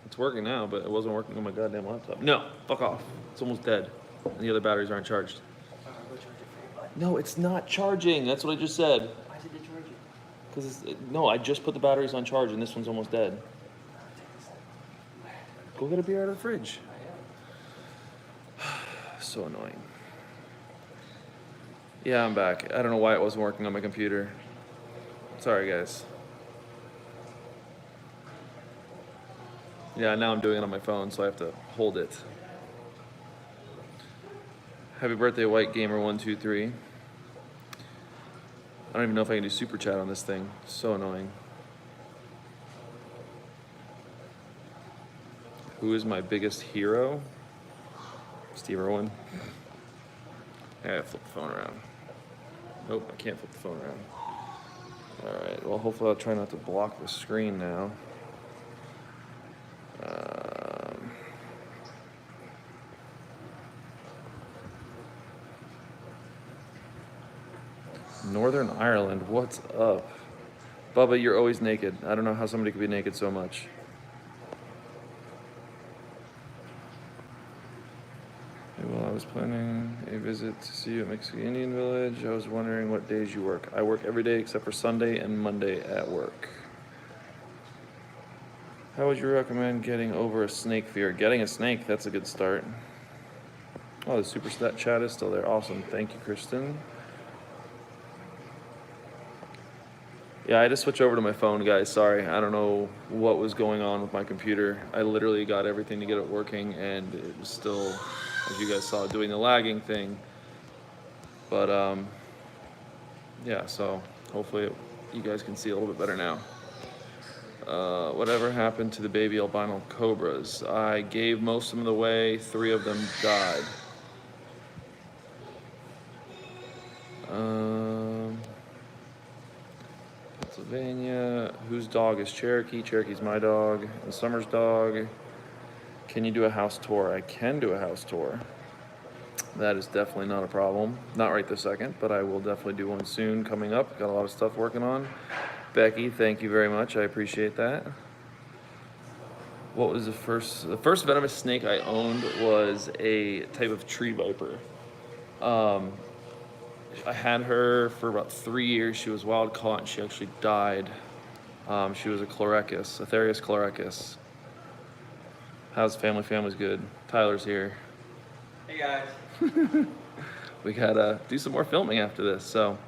It's working now, but it wasn't working on my goddamn laptop. No, fuck off. It's almost dead. And the other batteries aren't charged. Go charge it for you, bud. No, it's not charging. That's what I just said. Why did they charge it? Because no, I just put the batteries on charge and this one's almost dead. Go get a beer out of the fridge. So annoying. Yeah, I'm back. I don't know why it wasn't working on my computer. Sorry, guys. Yeah, now I'm doing it on my phone, so I have to hold it. Happy birthday, White Gamer 123. I don't even know if I can do super chat on this thing. So annoying. Who is my biggest hero? Steve Irwin. I gotta flip the phone around. Nope, I can't flip the phone around. Alright, well, hopefully I'll try not to block the screen now. Northern Ireland, what's up? Bubba, you're always naked. I don't know how somebody could be naked so much. Well, I was planning a visit to see you at Mexican Indian Village. I was wondering what days you work. I work every day except for Sunday and Monday at work. How would you recommend getting over a snake fear? Getting a snake, that's a good start. Oh, the super chat is still there. Awesome. Thank you, Kristen. Yeah, I had to switch over to my phone, guys. Sorry, I don't know what was going on with my computer. I literally got everything to get it working, and it was still, as you guys saw, doing the lagging thing. But yeah, so hopefully you guys can see a little bit better now. Whatever happened to the baby albino cobras? I gave most of them away. 3 of them died. Pennsylvania. Whose dog is Cherokee? Cherokee's my dog. And Summer's dog. Can you do a house tour? I can do a house tour. That is definitely not a problem. Not right this second, but I will definitely do one soon coming up. Got a lot of stuff working on. Becky, thank you very much. I appreciate that. What was the first venomous snake I owned was a type of tree viper. I had her for about 3 years. She was wild caught and she actually died. She was a Chlorecus, Aetherius chlorecus. How's family? Family's good. Tyler's here. Hey guys. We gotta do some more filming after this. So,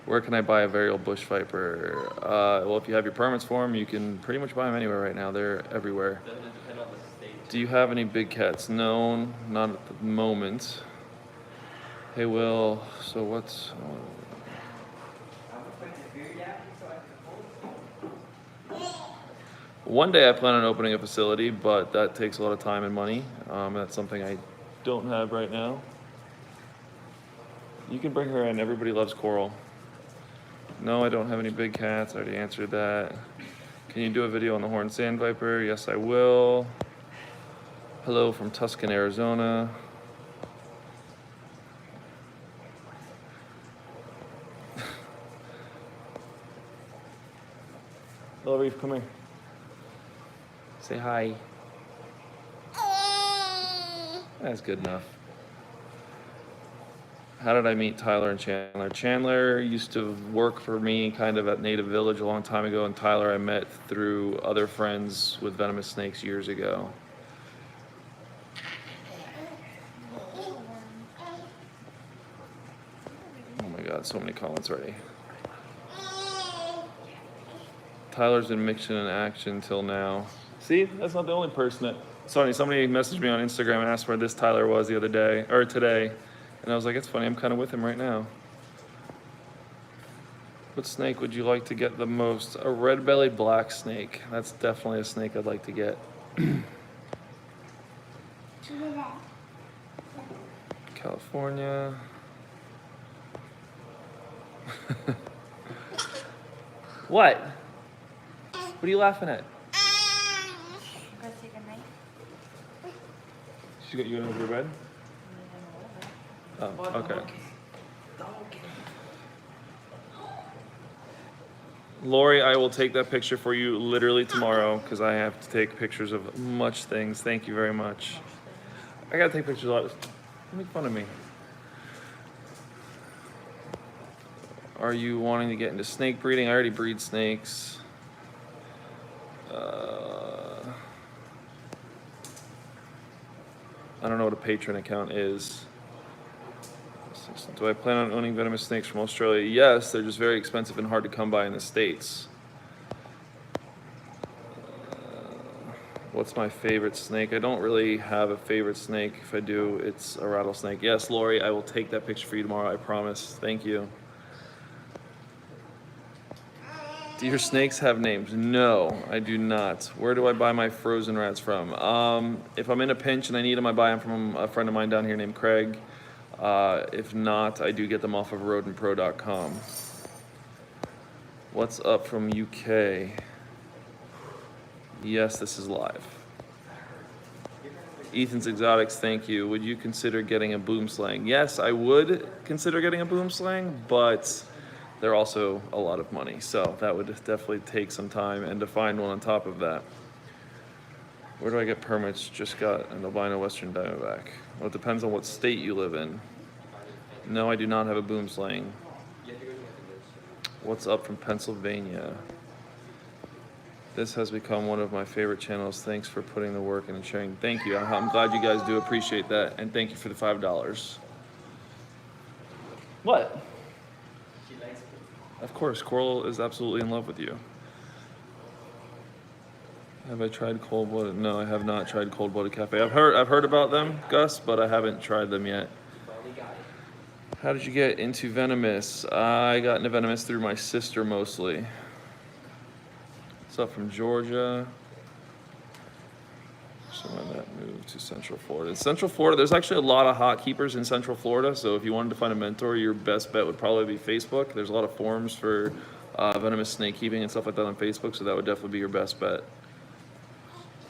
where can I buy a varial bush viper? Well, if you have your permits for them, you can pretty much buy them anywhere right now. They're everywhere. Doesn't it depend on the state? Do you have any big cats? No, not at the moment. Hey, Will. So what's? One day I plan on opening a facility, but that takes a lot of time and money. That's something I don't have right now. You can bring her in. Everybody loves Coral. No, I don't have any big cats. I already answered that. Can you do a video on the horned sand viper? Yes, I will. Hello from Tucson, Arizona. Hello, Reef, come here. Say hi. That's good enough. How did I meet Tyler and Chandler? Chandler used to work for me kind of at Native Village a long time ago, and Tyler I met through other friends with venomous snakes years ago. Oh my God, so many comments already. Tyler's been mixing in action till now. See, that's not the only person that... Somebody messaged me on Instagram and asked where this Tyler was the other day, or today. And I was like, it's funny, I'm kind of with him right now. What snake would you like to get the most? A red-bellied black snake. That's definitely a snake I'd like to get. California. What? What are you laughing at? She got you in over your bed? Oh, okay. Lori, I will take that picture for you literally tomorrow because I have to take pictures of much things. Thank you very much. I gotta take pictures of all this. Don't make fun of me. Are you wanting to get into snake breeding? I already breed snakes. I don't know what a patron account is. Do I plan on owning venomous snakes from Australia? Yes, they're just very expensive and hard to come by in the States. What's my favorite snake? I don't really have a favorite snake. If I do, it's a rattlesnake. Yes, Lori, I will take that picture for you tomorrow, I promise. Thank you. Do your snakes have names? No, I do not. Where do I buy my frozen rats from? If I'm in a pinch and I need them, I buy them from a friend of mine down here named Craig. If not, I do get them off of rodentpro.com. What's up from UK? Yes, this is live. Ethan's Exotics, thank you. Would you consider getting a boom slang? Yes, I would consider getting a boom slang, but they're also a lot of money. So that would definitely take some time and to find one on top of that. Where do I get permits? Just got an albino Western Diamondback. Well, it depends on what state you live in. No, I do not have a boom slang. What's up from Pennsylvania? This has become one of my favorite channels. Thanks for putting the work in and sharing. Thank you. I'm glad you guys do appreciate that. And thank you for the $5. What? She likes it. Of course, Coral is absolutely in love with you. Have I tried Cold Blooded? No, I have not tried Cold Blooded Cafe. I've heard about them, Gus, but I haven't tried them yet. Finally got it. How did you get into venomous? I got into venomous through my sister mostly. What's up from Georgia? Someone that moved to Central Florida. In Central Florida, there's actually a lot of hot keepers in Central Florida. So if you wanted to find a mentor, your best bet would probably be Facebook. There's a lot of forums for venomous snake keeping and stuff like that on Facebook. So that would definitely be your best bet.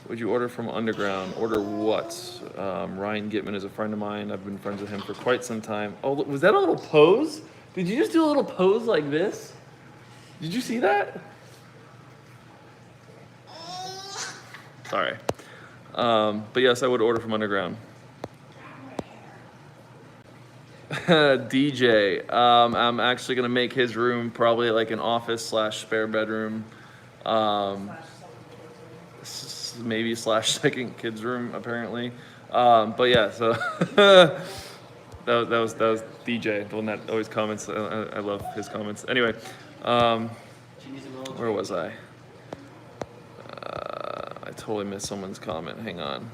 Would you order from Underground? Order what? Ryan Gitman is a friend of mine. I've been friends with him for quite some time. Oh, was that a little pose? Did you just do a little pose like this? Did you see that? Sorry. But yes, I would order from Underground. DJ. I'm actually going to make his room probably like an office / spare bedroom. Maybe / second kid's room, apparently. But yeah, so that was DJ, the one that always comments. I love his comments. Anyway, where was I? I totally missed someone's comment. Hang on.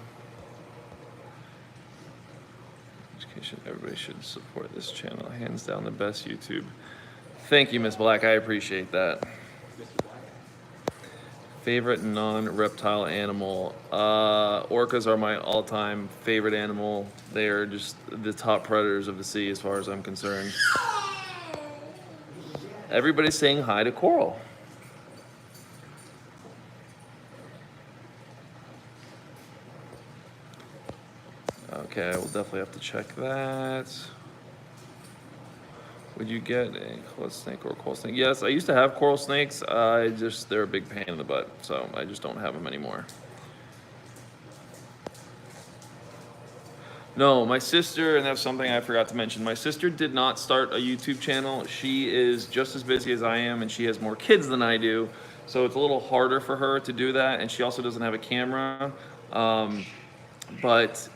Education. Everybody should support this channel. Hands down, the best YouTube. Thank you, Miss Black. I appreciate that. Favorite non-reptile animal? Orcas are my all-time favorite animal. They are just the top predators of the sea as far as I'm concerned. Everybody's saying hi to Coral. Okay, I will definitely have to check that. Would you get a coral snake or a coral snake? Yes, I used to have coral snakes. They're a big pain in the butt, so I just don't have them anymore. No, my sister, and that's something I forgot to mention. My sister did not start a YouTube channel. She is just as busy as I am, and she has more kids than I do. So it's a little harder for her to do that, and she also doesn't have a camera. But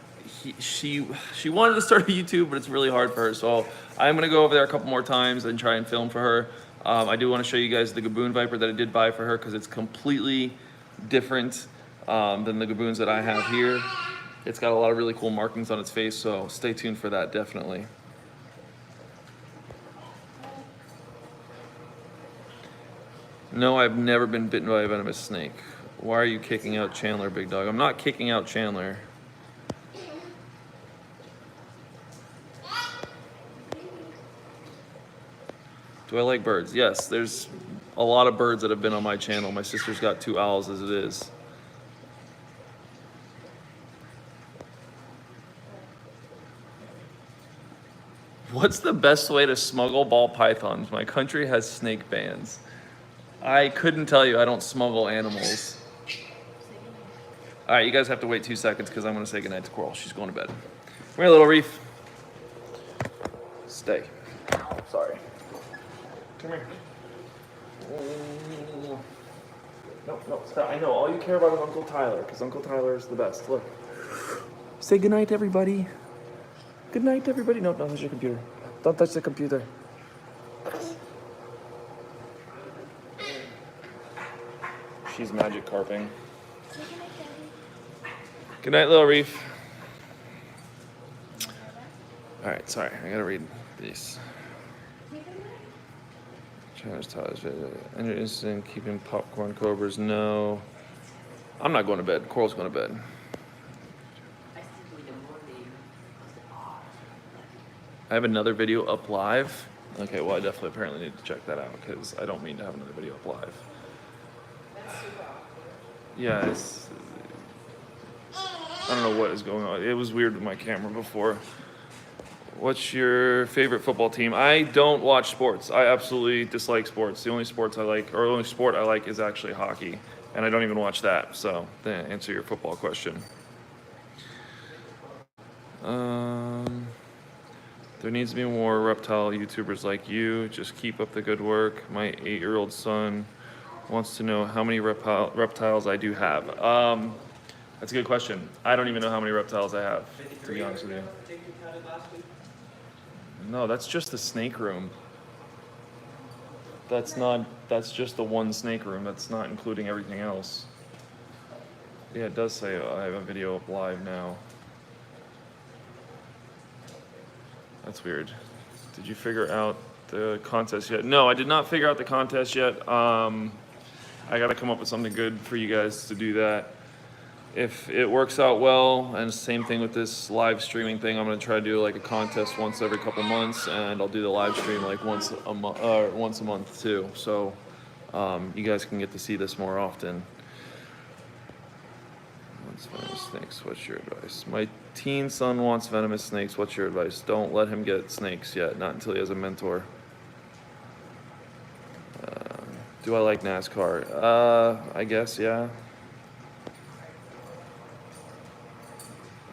she wanted to start a YouTube, but it's really hard for her. So I'm gonna go over there a couple more times and try and film for her. I do want to show you guys the Gaboon Viper that I did buy for her because it's completely different than the Gaboons that I have here. It's got a lot of really cool markings on its face, so stay tuned for that, definitely. No, I've never been bitten by a venomous snake. Why are you kicking out Chandler, big dog? I'm not kicking out Chandler. Do I like birds? Yes, there's a lot of birds that have been on my channel. My sister's got 2 owls as it is. What's the best way to smuggle ball pythons? My country has snake bans. I couldn't tell you. I don't smuggle animals. All right, you guys have to wait 2 seconds because I'm going to say goodnight to Coral. She's going to bed. Come here, little Reef. Stay. Sorry. Come here. No, stop. I know. All you care about is Uncle Tyler because Uncle Tyler is the best. Look. Say goodnight, everybody. Good night, everybody. No, don't touch your computer. Don't touch the computer. She's magic carping. Good night, little Reef. All right, sorry. I gotta read these. Challenge ties. Any interest in keeping popcorn cobras? No. I'm not going to bed. Coral's going to bed. I have another video up live. Okay, well, I definitely apparently need to check that out because I don't mean to have another video up live. Yeah, I don't know what is going on. It was weird with my camera before. What's your favorite football team? I don't watch sports. I absolutely dislike sports. The only sports I like, or the only sport I like, is actually hockey, and I don't even watch that. So, to answer your football question. There needs to be more reptile YouTubers like you. Just keep up the good work. My 8-year-old son wants to know how many reptiles I do have. That's a good question. I don't even know how many reptiles I have, to be honest with you. No, that's just the snake room. That's just the one snake room. That's not including everything else. Yeah, it does say I have a video up live now. That's weird. Did you figure out the contest yet? No, I did not figure out the contest yet. I gotta come up with something good for you guys to do that. If it works out well, and same thing with this live streaming thing, I'm gonna try to do like a contest once every couple months, and I'll do the live stream like once a month too. So you guys can get to see this more often. Wants venomous snakes. What's your advice? My teen son wants venomous snakes. What's your advice? Don't let him get snakes yet. Not until he has a mentor. Do I like NASCAR? I guess, yeah.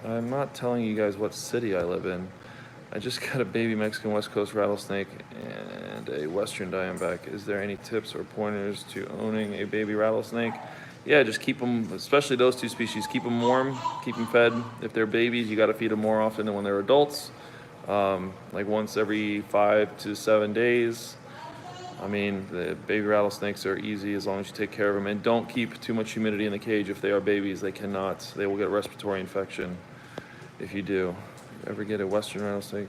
I'm not telling you guys what city I live in. I just got a baby Mexican West Coast rattlesnake and a Western Diamondback. Is there any tips or pointers to owning a baby rattlesnake? Yeah, just keep them, especially those two species, keep them warm, keep them fed. If they're babies, you got to feed them more often than when they're adults, like once every 5 to 7 days. I mean, the baby rattlesnakes are easy as long as you take care of them. And don't keep too much humidity in the cage. If they are babies, they will get a respiratory infection if you do. Ever get a Western rattlesnake?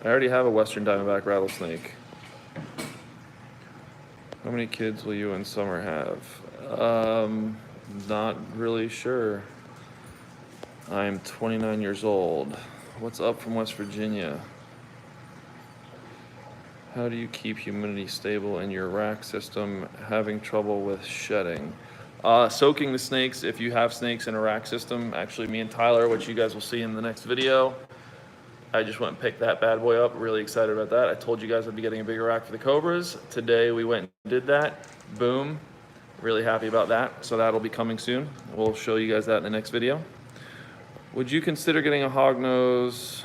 I already have a Western Diamondback rattlesnake. How many kids will you and Summer have? Not really sure. I'm 29 years old. What's up from West Virginia? How do you keep humidity stable in your rack system? Having trouble with shedding. Soaking the snakes, if you have snakes in a rack system. Actually, me and Tyler, which you guys will see in the next video, I just went and picked that bad boy up. Really excited about that. I told you guys I'd be getting a bigger rack for the cobras. Today we went and did that. Boom. Really happy about that. So that'll be coming soon. We'll show you guys that in the next video. Would you consider getting a hognose?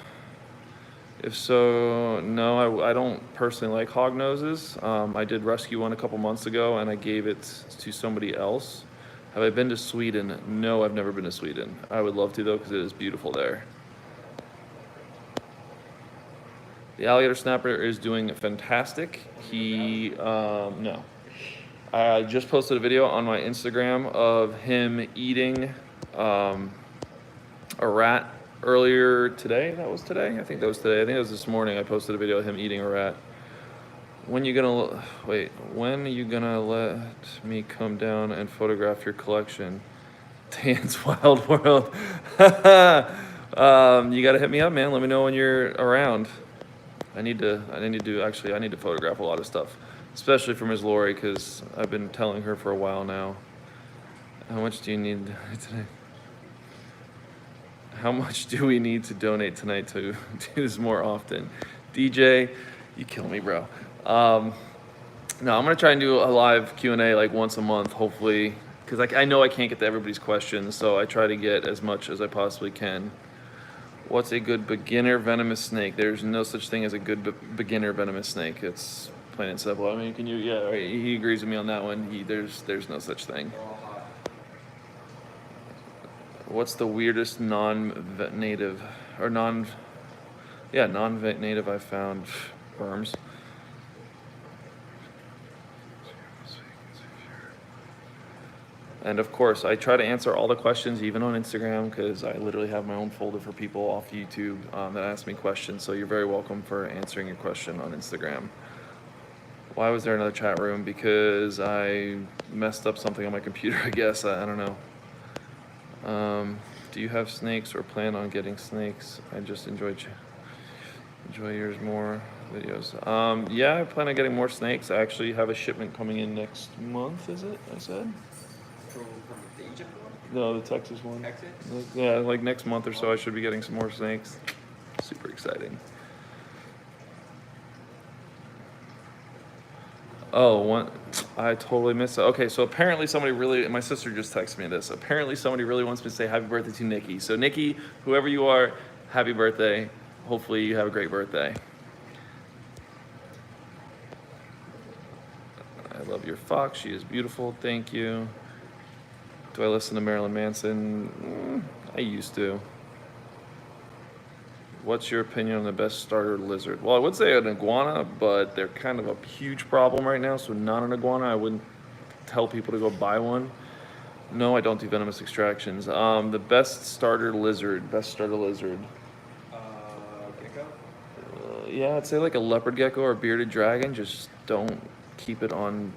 If so, no, I don't personally like hognoses. I did rescue one a couple months ago and I gave it to somebody else. Have I been to Sweden? No, I've never been to Sweden. I would love to though, because it is beautiful there. The alligator snapper is doing fantastic. No. I just posted a video on my Instagram of him eating a rat earlier today. That was today? I think that was today. I think it was this morning I posted a video of him eating a rat. When are you gonna let me come down and photograph your collection? Dan's Wild World. You gotta hit me up, man. Let me know when you're around. I need to photograph a lot of stuff, especially for Ms. Lori, because I've been telling her for a while now. How much do you need today? How much do we need to donate tonight to do this more often? DJ, You kill me, bro. No, I'm gonna try and do a live Q&A like once a month, hopefully, because I know I can't get to everybody's questions, so I try to get as much as I possibly can. What's a good beginner venomous snake? There's no such thing as a good beginner venomous snake. It's plain and simple. I mean, can you? Yeah, right, he agrees with me on that one. There's no such thing. They're all hot. What's the weirdest non-native or non-native I found? Worms. And of course, I try to answer all the questions, even on Instagram, because I literally have my own folder for people off YouTube that ask me questions. So you're very welcome for answering your question on Instagram. Why was there another chat room? Because I messed up something on my computer, I guess. I don't know. Do you have snakes or plan on getting snakes? I just enjoy yours more videos. Yeah, I plan on getting more snakes. I actually have a shipment coming in next month, is it? I said? From the Egypt one? No, the Texas one. Texas? Yeah, like next month or so, I should be getting some more snakes. Super exciting. Oh, I totally missed it. Okay, so apparently my sister just texted me this. Apparently somebody really wants me to say happy birthday to Nikki. So Nikki, whoever you are, happy birthday. Hopefully you have a great birthday. I love your fox. She is beautiful. Thank you. Do I listen to Marilyn Manson? I used to. What's your opinion on the best starter lizard? Well, I would say an iguana, but they're kind of a huge problem right now, so not an iguana. I wouldn't tell people to go buy one. No, I don't do venomous extractions. The best starter lizard. Gecko? Yeah, I'd say like a leopard gecko or a bearded dragon. Just don't keep it on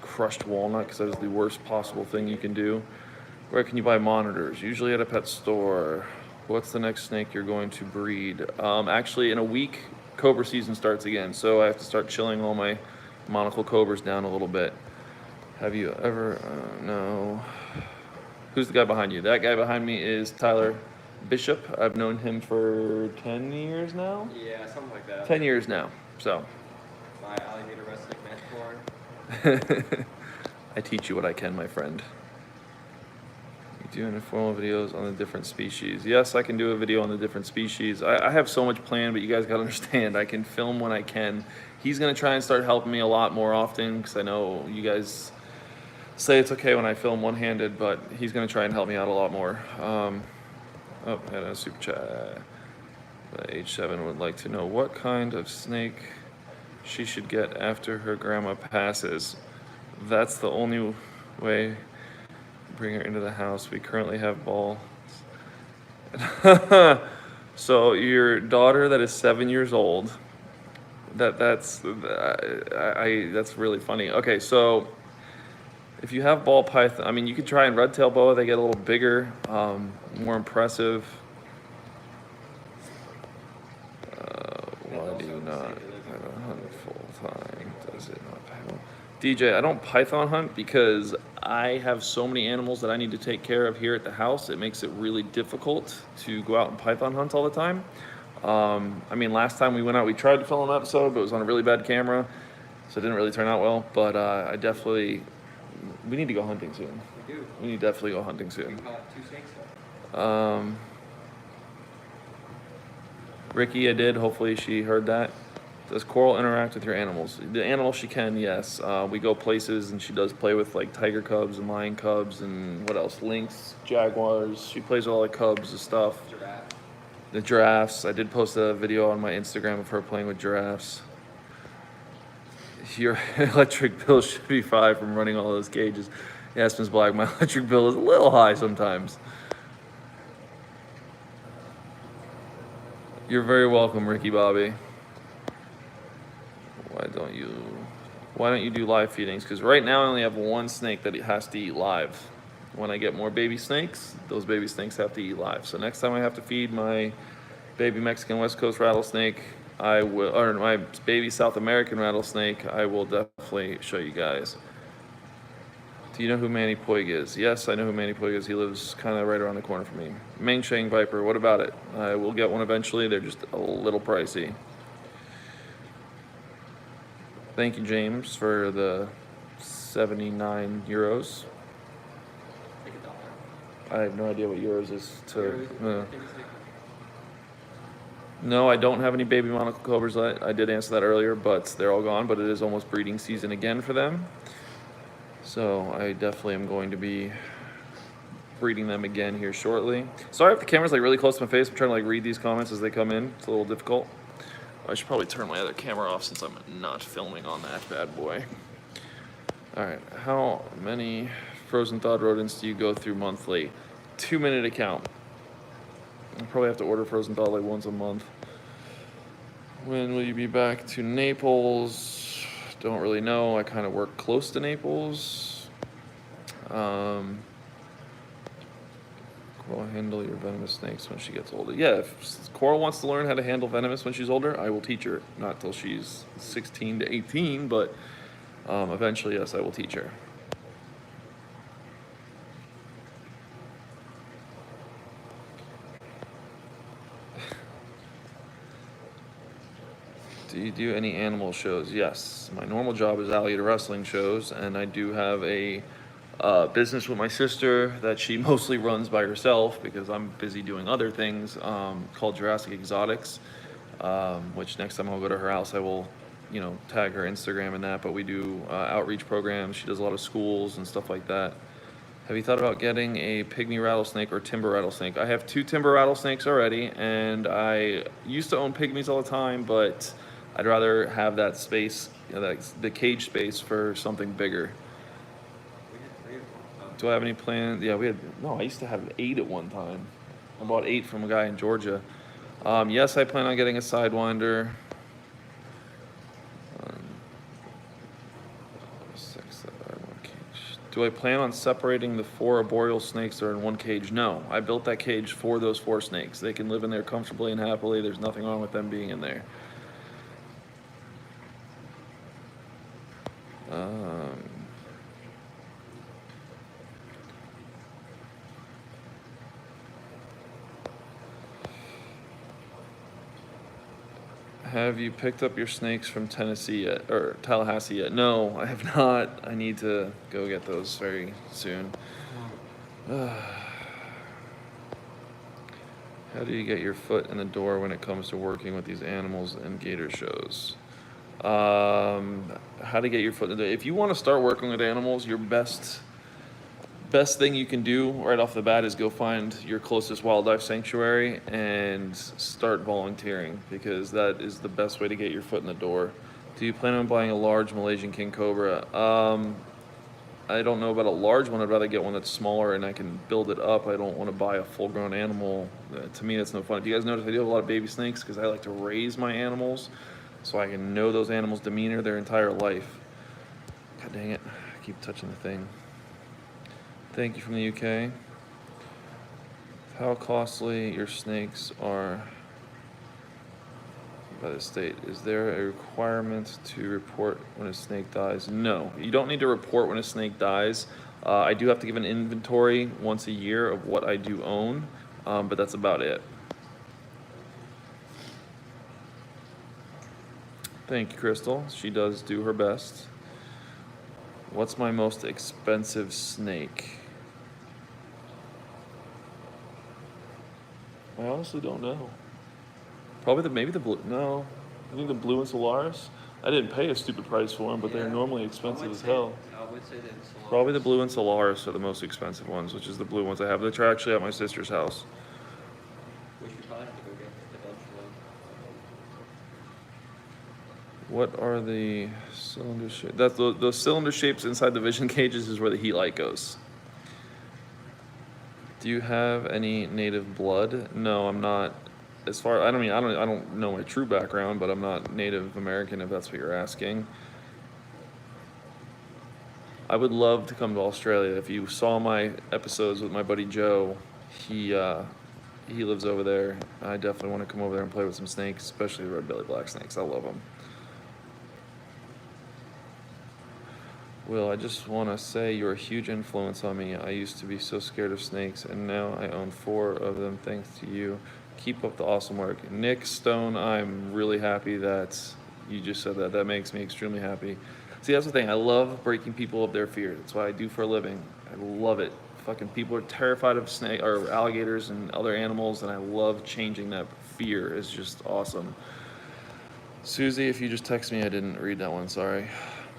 crushed walnut, because that is the worst possible thing you can do. Where can you buy monitors? Usually at a pet store. What's the next snake you're going to breed? Actually, in a week, cobra season starts again, so I have to start chilling all my monocle cobras down a little bit. Have you ever? No. Who's the guy behind you? That guy behind me is Tyler Bishop. I've known him for 10 years now. Yeah, something like that. 10 years now. So. My alligator wrestling mentor. I teach you what I can, my friend. You do informal videos on the different species. Yes, I can do a video on the different species. I have so much planned, but you guys gotta understand, I can film when I can. He's gonna try and start helping me a lot more often, because I know you guys say it's okay when I film one-handed, but he's gonna try and help me out a lot more. Oh, I had a super chat. H7 would like to know what kind of snake she should get after her grandma passes. That's the only way. Bring her into the house. We currently have balls. So your daughter that is 7 years old. That's really funny. Okay, so if you have ball python, I mean, you could try and red tail boa. They get a little bigger, more impressive. Why do you not hunt full time? Does it not? DJ, I don't python hunt because I have so many animals that I need to take care of here at the house. It makes it really difficult to go out and python hunt all the time. I mean, last time we went out, we tried to film an episode, but it was on a really bad camera, so it didn't really turn out well. But we need to go hunting soon. We do. We need to definitely go hunting We soon. caught 2 snakes though. Ricky, I did. Hopefully she heard that. Does Coral interact with your animals? The animals she can, yes. We go places and she does play with like tiger cubs and lion cubs and what else? Lynx, jaguars. She plays with all the cubs and stuff. Giraffe. The giraffes. I did post a video on my Instagram of her playing with giraffes. Your electric bill should be fine from running all those cages. Yes, Ms. Black, my electric bill is a little high sometimes. You're very welcome, Ricky Bobby. Why don't you do live feedings? Because right now I only have one snake that has to eat live. When I get more baby snakes, those baby snakes have to eat live. So next time I have to feed my baby Mexican West Coast rattlesnake, or my baby South American rattlesnake, I will definitely show you guys. Do you know who Manny Poig is? Yes, I know who Manny Poig is. He lives kind of right around the corner from me. Mangshang Viper, what about it? I will get one eventually. They're just a little pricey. Thank you, James, for the 79 euros. Take $1. I have no idea what euros is to. I think it's like No, I don't have any baby monocle cobras. I did answer that earlier, but they're all gone. But it is almost breeding season again for them. So I definitely am going to be breeding them again here shortly. Sorry if the camera's like really close to my face. I'm trying to like read these comments as they come in. It's a little difficult. I should probably turn my other camera off since I'm not filming on that bad boy. All right, how many frozen thawed rodents do you go through monthly? 2-minute account. I'll probably have to order frozen thawed like once a month. When will you be back to Naples? Don't really know. I kind of work close to Naples. Coral handle your venomous snakes when she gets older. Yeah, if Coral wants to learn how to handle venomous when she's older, I will teach her. Not till she's 16 to 18, but eventually, yes, I will teach her. Do you do any animal shows? Yes. My normal job is alligator wrestling shows, and I do have a business with my sister that she mostly runs by herself because I'm busy doing other things, called Jurassic Exotics, which next time I'll go to her house, I will, tag her Instagram and that. But we do outreach programs. She does a lot of schools and stuff like that. Have you thought about getting a pygmy rattlesnake or timber rattlesnake? I have 2 timber rattlesnakes already, and I used to own pygmies all the time, but I'd rather have that space, the cage space for something bigger. we had 3 of them. Do I have any plans? Yeah, I used to have 8 at one time. I bought 8 from a guy in Georgia. Yes, I plan on getting a Sidewinder. 6 that are in one cage. Do I plan on separating the 4 arboreal snakes that are in one cage? No, I built that cage for those 4 snakes. They can live in there comfortably and happily. There's nothing wrong with them being in there. Have you picked up your snakes from Tennessee yet, or Tallahassee yet? No, I have not. I need to go get those very soon. How do you get your foot in the door when it comes to working with these animals and gator shows? How to get your foot in the door. If you want to start working with animals, your best thing you can do right off the bat is go find your closest wildlife sanctuary and start volunteering, because that is the best way to get your foot in the door. Do you plan on buying a large Malaysian king cobra? I don't know about a large one. I'd rather get one that's smaller and I can build it up. I don't want to buy a full-grown animal. To me, that's no fun. Do you guys notice I do have a lot of baby snakes because I like to raise my animals so I can know those animals' demeanor their entire life. God dang it. I keep touching the thing. Thank you from the UK. How costly your snakes are by the state. Is there a requirement to report when a snake dies? No, you don't need to report when a snake dies. I do have to give an inventory once a year of what I do own, but that's about it. Thank you, Crystal. She does do her best. What's my most expensive snake? I honestly don't know. Probably maybe the blue. No, I think the blue and Solaris. I didn't pay a stupid price for them, but they're normally expensive as hell. I would say that Solaris. Probably the blue and Solaris are the most expensive ones, which is the blue ones I have. They're actually at my sister's house. We should probably have to go get eventually. What are the cylinder shapes? That's the cylinder shapes inside the vision cages is where the heat light goes. Do you have any native blood? No, I'm not. I don't know my true background, but I'm not Native American, if that's what you're asking. I would love to come to Australia. If you saw my episodes with my buddy Joe, he lives over there. I definitely want to come over there and play with some snakes, especially the red-bellied black snakes. I love them. Will, I just want to say you're a huge influence on me. I used to be so scared of snakes, and now I own 4 of them thanks to you. Keep up the awesome work. Nick Stone, I'm really happy that you just said that. That makes me extremely happy. See, that's the thing. I love breaking people of their fear. That's what I do for a living. I love it. Fucking people are terrified of snake or alligators and other animals, and I love changing that fear. It's just awesome. Susie, if you just text me, I didn't read that one. Sorry.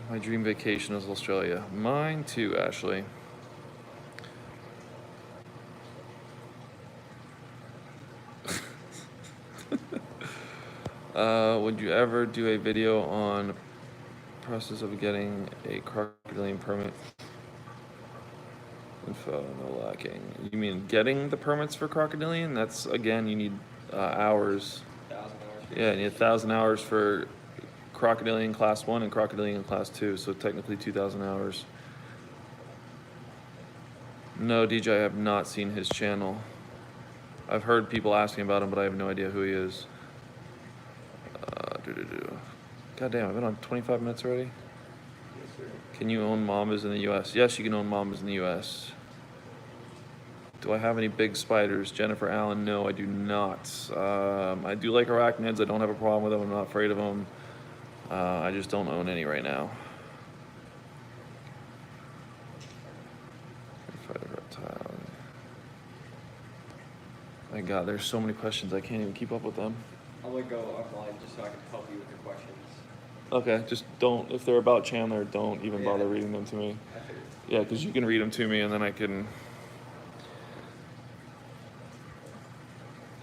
My dream vacation is Australia. Mine too, Ashley. Would you ever do a video on process of getting a crocodilian permit? Info, no lacking. You mean getting the permits for crocodilian? That's, again, you need hours. 1,000 hours. Yeah, you need 1,000 hours for crocodilian class 1 and crocodilian class 2, so technically 2,000 hours. No, DJ, I have not seen his channel. I've heard people asking about him, but I have no idea who he is. God damn, I've been on 25 minutes already? Yes, sir. Can you own Mambas in the US? Yes, you can own Mambas in the US. Do I have any big spiders? Jennifer Allen, no, I do not. I do like arachnids. I don't have a problem with them. I'm not afraid of them. I just don't own any right now. Reptile. My God, there's so many questions. I can't even keep up with them. I'm gonna go offline just so I can help you with the questions. Okay, just don't, if they're about Chandler, don't even bother reading them to me. I figured. Yeah, because you can read them to me and then I can.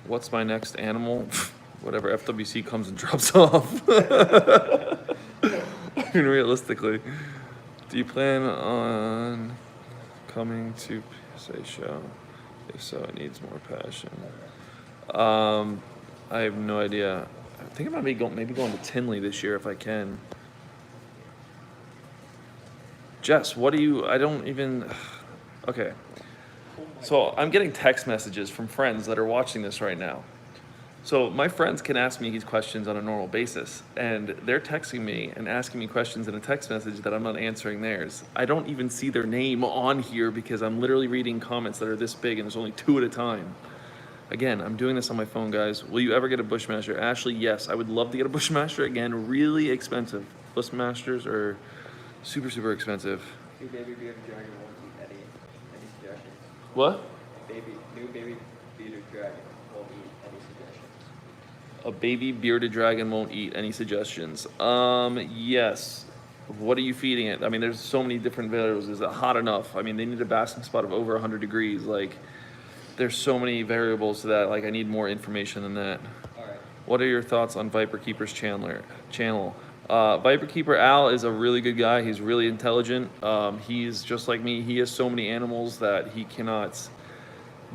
What's my next animal? Whatever FWC comes and drops off. I mean, realistically, do you plan on coming to PSA show? If so, it needs more passion. I have no idea. I think I'm gonna maybe going to Tinley this year if I can. Jess, what do you? I don't even. Okay. So I'm getting text messages from friends that are watching this right now. So my friends can ask me these questions on a normal basis, and they're texting me and asking me questions in a text message that I'm not answering theirs. I don't even see their name on here because I'm literally reading comments that are this big and there's only 2 at a time. Again, I'm doing this on my phone, guys. Will you ever get a Bushmaster? Ashley, yes. I would love to get a Bushmaster. Again, really expensive. Bushmasters are super, super expensive. New baby bearded dragon won't eat any suggestions. What? New baby bearded dragon won't eat any suggestions. A baby bearded dragon won't eat any suggestions. Yes. What are you feeding it? I mean, there's so many different variables. Is it hot enough? I mean, they need a basking spot of over 100 degrees. Like, there's so many variables to that. Like, I need more information than that. All right. What are your thoughts on Viper Keeper's channel? Viper Keeper Al is a really good guy. He's really intelligent. He's just like me. He has so many animals that he cannot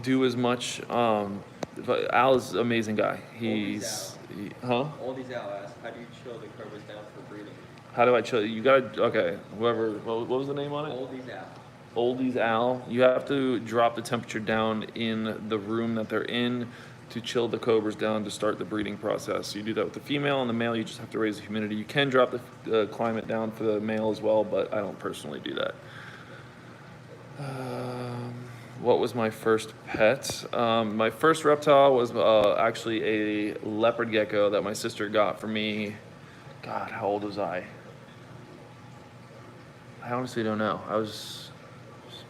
do as much. But Al is an amazing guy. All these Al asks, how do you chill the cobras down for breeding? How do I chill? You gotta, okay, whoever, what was the name on it? All these Al. Oldies Al. You have to drop the temperature down in the room that they're in to chill the cobras down to start the breeding process. So you do that with the female, and the male you just have to raise the humidity. You can drop the climate down for the male as well, but I don't personally do that. What was my first pet? My first reptile was actually a leopard gecko that my sister got for me. God, how old was I? I honestly don't know. I was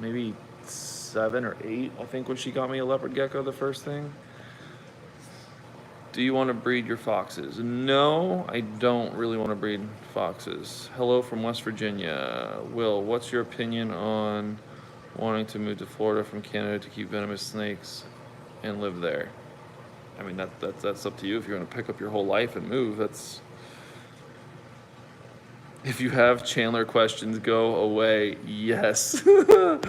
maybe 7 or 8, I think, when she got me a leopard gecko, the first thing. Do you want to breed your foxes? No, I don't really want to breed foxes. Hello from West Virginia. Will, what's your opinion on wanting to move to Florida from Canada to keep venomous snakes and live there? I mean, that's up to you. If you're going to pick up your whole life and move, that's... If you have Chandler questions, go away. Yes. Do you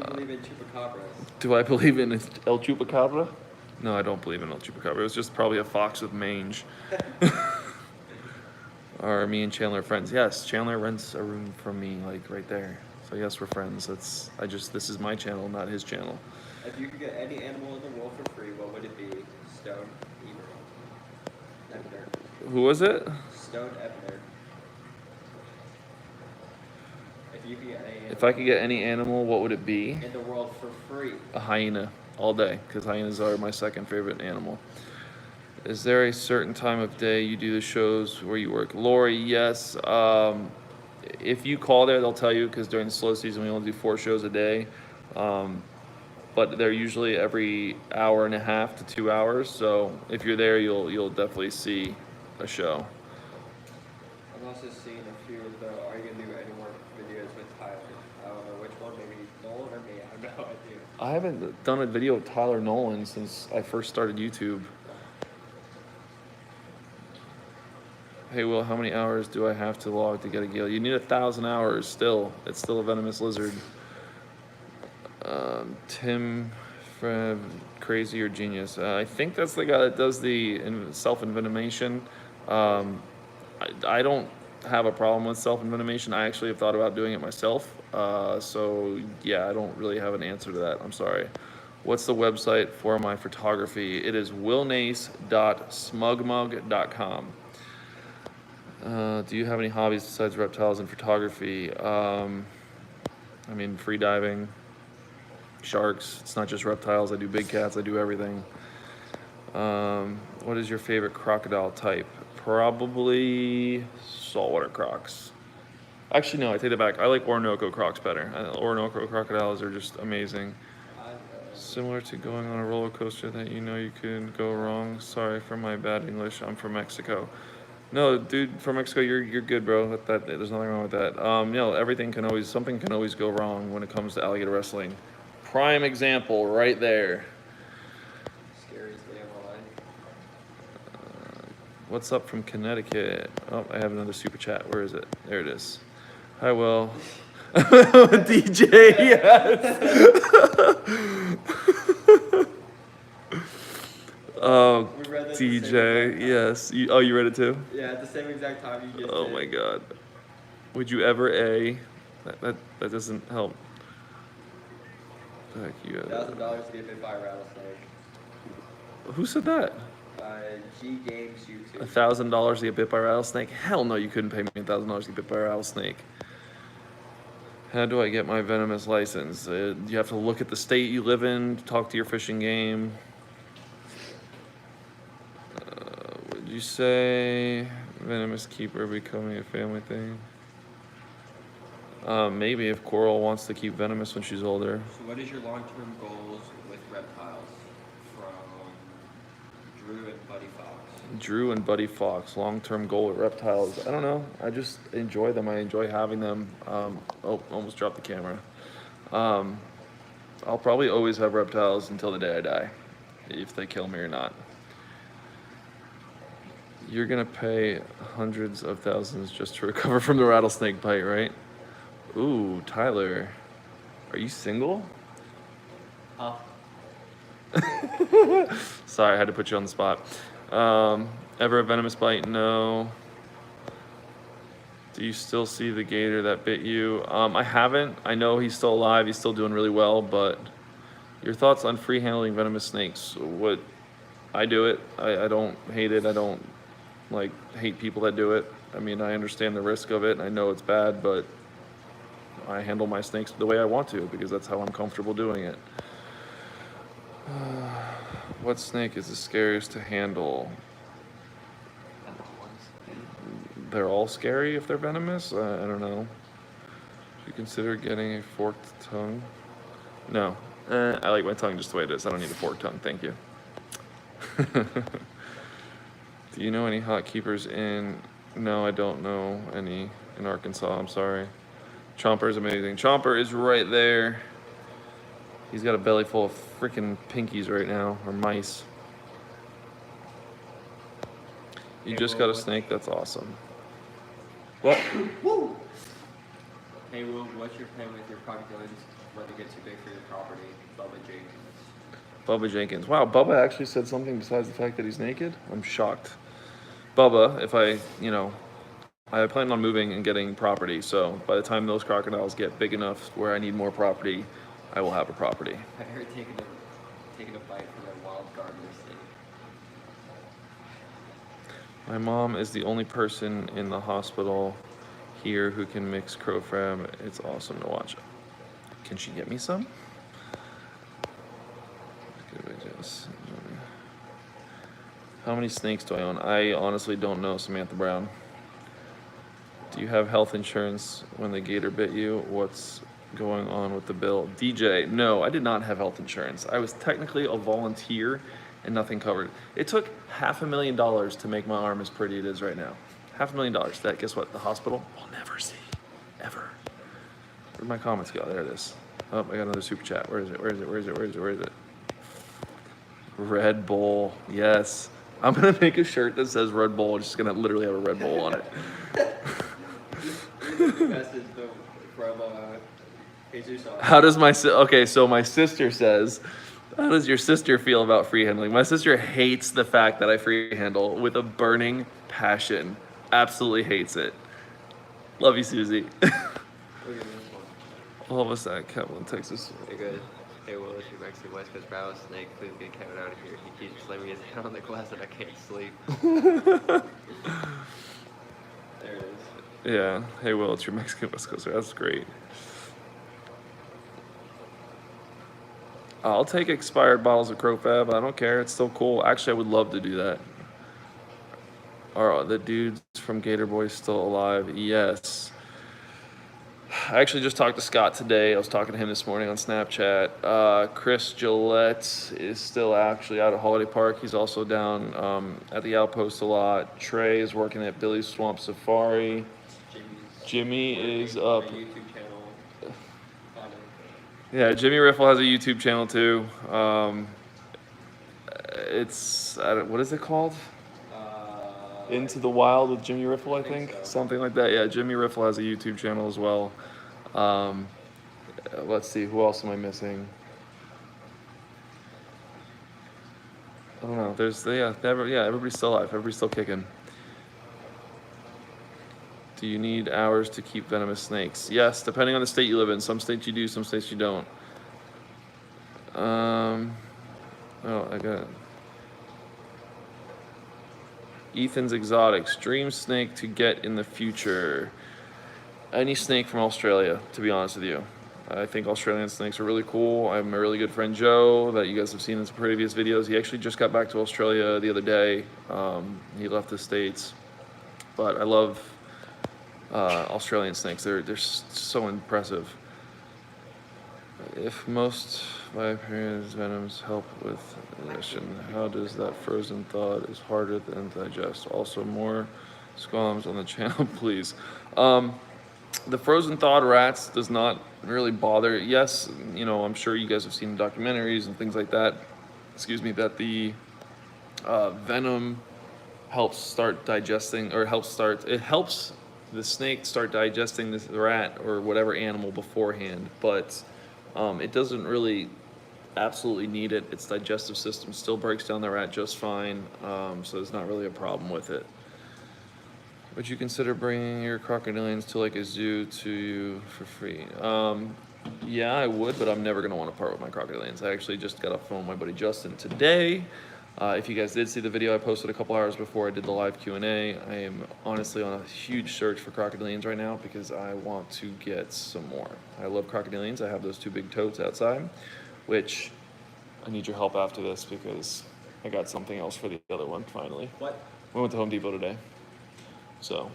believe in chupacabras? Do I believe in El Chupacabra? No, I don't believe in El Chupacabra. It was just probably a fox with mange. Are me and Chandler friends? Yes, Chandler rents a room from me, like right there. So yes, we're friends. This is my channel, not his channel. If you could get any animal in the world for free, what would it be? Stone, Ebner. Who was it? Stone, Ebner. If you could get any animal If I could get any animal, what would it be? in the world for free. A hyena, all day, because hyenas are my second favorite animal. Is there a certain time of day you do the shows where you work? Lori, yes. If you call there, they'll tell you because during the slow season we only do 4 shows a day. Um, but they're usually every hour and a half to 2 hours. So if you're there, you'll definitely see a show. I'm also seeing a few of the, are you gonna do any more videos with Tyler? I don't know which one, maybe Nolan or me, I have no idea. I haven't done a video with Tyler Nolan since I first started YouTube. Hey Will, how many hours do I have to log to get a gill? You need 1,000 hours still. It's still a venomous lizard. Tim, Fred, crazy or genius? I think that's the guy that does the self-envenomation. I don't have a problem with self-envenomation. I actually have thought about doing it myself. So yeah, I don't really have an answer to that. I'm sorry. What's the website for my photography? It is willnace.smugmug.com. Do you have any hobbies besides reptiles and photography? I mean, free diving, sharks. It's not just reptiles. I do big cats. I do everything. What is your favorite crocodile type? Probably saltwater crocs. Actually, no, I take it back. I like Orinoco crocs better. Orinoco crocodiles are just amazing. Similar to going on a roller coaster that you know you could go wrong. Sorry for my bad English. I'm from Mexico. No, dude, from Mexico, you're good, bro. There's nothing wrong with that. Something can always go wrong when it comes to alligator wrestling. Prime example, right there. Scariest day of my life. What's up from Connecticut? Oh, I have another super chat. Where is it? There it is. Hi, Will. DJ, yes. Oh, We read that at the same DJ, exact time. yes. You read it too? Yeah, at the same exact time you just Oh did. my God. Would you ever that doesn't help. Heck, you $1,000 to get bit by a rattlesnake. Who said that? G Games YouTube. $1,000 to get bit by a rattlesnake? Hell no, you couldn't pay me $1,000 to get bit by a rattlesnake. How do I get my venomous license? You have to look at the state you live in, talk to your fishing game. Would you say venomous keeper becoming a family thing? Maybe if Coral wants to keep venomous when she's older. So what is your long-term goals with reptiles? From Drew and Buddy Fox. Drew and Buddy Fox, long-term goal with reptiles. I don't know. I just enjoy them. I enjoy having them. Almost dropped the camera. I'll probably always have reptiles until the day I die, if they kill me or not. You're gonna pay hundreds of thousands just to recover from the rattlesnake bite, right? Ooh, Tyler, are you single? Huh? Sorry, I had to put you on the spot. Ever a venomous bite? No. Do you still see the gator that bit you? I haven't. I know he's still alive. He's still doing really well, but your thoughts on free handling venomous snakes? I do it. I don't hate it. I don't hate people that do it. I mean, I understand the risk of it. I know it's bad, but I handle my snakes the way I want to because that's how I'm comfortable doing it. What snake is the scariest to handle? They're all scary if they're venomous? I don't know. Do you consider getting a forked tongue? No. I like my tongue just the way it is. I don't need a forked tongue. Thank you. Do you know any hot keepers in... No, I don't know any in Arkansas. I'm sorry. Chomper is amazing. Chomper is right there. He's got a belly full of freaking pinkies right now, or mice. You just got a snake? That's awesome. What? Woo! Hey Will, what's your plan with your crocodiles when they get too big for your property? Bubba Jenkins. Bubba Jenkins. Wow, Bubba actually said something besides the fact that he's naked? I'm shocked. Bubba, if I plan on moving and getting property, so by the time those crocodiles get big enough where I need more property, I will have a property. I heard taking a bite from a wild gardener snake. My mom is the only person in the hospital here who can mix crow crab. It's awesome to watch. Can she get me some? How many snakes do I own? I honestly don't know, Samantha Brown. Do you have health insurance when the gator bit you? What's going on with the bill? DJ, no, I did not have health insurance. I was technically a volunteer and nothing covered. It took $500,000 to make my arm as pretty it is right now. $500,000. That, guess what? The hospital will never see. Ever. Where'd my comments go? There it is. Oh, I got another super chat. Where is it? Where is it? Where is it? Where is it? Where is it? Red Bull. Yes. I'm gonna make a shirt that says Red Bull. It's just gonna literally have a Red Bull on it. Message from Jesus on. How does okay, so my sister says, how does your sister feel about free handling? My sister hates the fact that I free handle with a burning passion. Absolutely hates it. Love you, Susie. Look at this one. All of us at Kevin, Texas. Hey guys. Hey Will, if you're Mexican West Coast Bravo Snake, please get Kevin out of here. He keeps slamming his head on the glass and I can't sleep. There it is. Yeah. Hey, Will, it's your Mexican West Coaster. That's great. I'll take expired bottles of CroFab. I don't care. It's still cool. Actually, I would love to do that. Are the dudes from Gator Boys still alive? Yes. I actually just talked to Scott today. I was talking to him this morning on Snapchat. Chris Gillette is still actually out at Holiday Park. He's also down at the Outpost a lot. Trey is working at Billy's Swamp Safari. Jimmy is up. YouTube channel. Yeah, Jimmy Riffle has a YouTube channel too. What is it called? Into the Wild with Jimmy Riffle, I think. So. Something like that. Yeah, Jimmy Riffle has a YouTube channel as well. Let's see, who else am I missing? I don't know. Everybody's still alive. Everybody's still kicking. Do you need hours to keep venomous snakes? Yes, depending on the state you live in. Some states you do, some states you don't. I got it. Ethan's Exotics. Dream snake to get in the future. Any snake from Australia, to be honest with you. I think Australian snakes are really cool. I have my really good friend Joe that you guys have seen in some previous videos. He actually just got back to Australia the other day. He left the States. But I love Australian snakes. They're so impressive. If most Viper's venoms help with digestion, how does that frozen thawed is harder than digest? Also, more squams on the channel, please. The frozen thawed rats does not really bother. Yes, I'm sure you guys have seen documentaries and things like that. Excuse me, that the venom helps start digesting, or it helps the snake start digesting this rat or whatever animal beforehand, but it doesn't really absolutely need it. Its digestive system still breaks down the rat just fine, so there's not really a problem with it. Would you consider bringing your crocodilians to like a zoo to you for free? Yeah, I would, but I'm never gonna want to part with my crocodilians. I actually just got off the phone with my buddy Justin today. If you guys did see the video I posted a couple hours before I did the live Q&A, I am honestly on a huge search for crocodilians right now because I want to get some more. I love crocodilians. I have those two big totes outside, which I need your help after this because I got something else for the other one finally. What? We went to Home Depot today. So,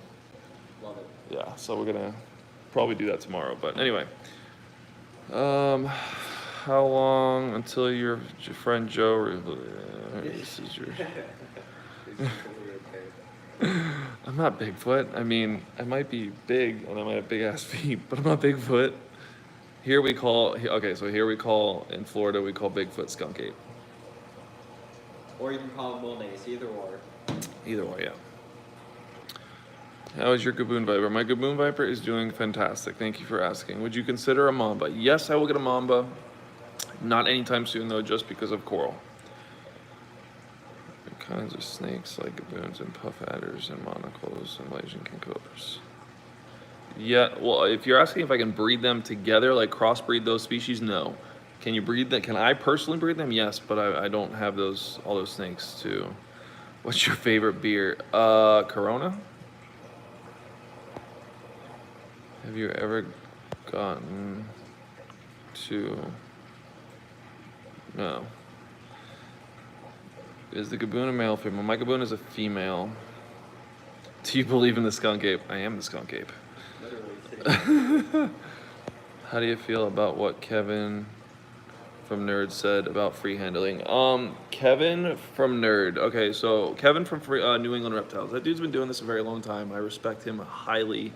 Love it. yeah, so we're gonna probably do that tomorrow. But anyway, how long until your friend Joe? This is your. I'm not Bigfoot. I mean, I might be big and I might have big ass feet, but I'm not Bigfoot. Here we call in Florida we call Bigfoot skunk ape. Or you can call him Will Nace, either or. Either way, yeah. How is your Gaboon Viper? My Gaboon Viper is doing fantastic. Thank you for asking. Would you consider a Mamba? Yes, I will get a Mamba. Not anytime soon, though, just because of coral. What kinds of snakes like Gaboons and puff adders and monocles and Malaysian king cobras? Yeah, well, if you're asking if I can breed them together, like crossbreed those species, no. Can you breed them? Can I personally breed them? Yes, but I don't have all those snakes too. What's your favorite beer? Corona. Have you ever gotten to? No. Is the Gaboon a male or female? My Gaboon is a female. Do you believe in the skunk ape? I am the skunk ape. Literally sitting. How do you feel about what Kevin from Nerd said about free handling? Kevin from Nerd. Okay, so Kevin from New England Reptiles. That dude's been doing this a very long time. I respect him highly.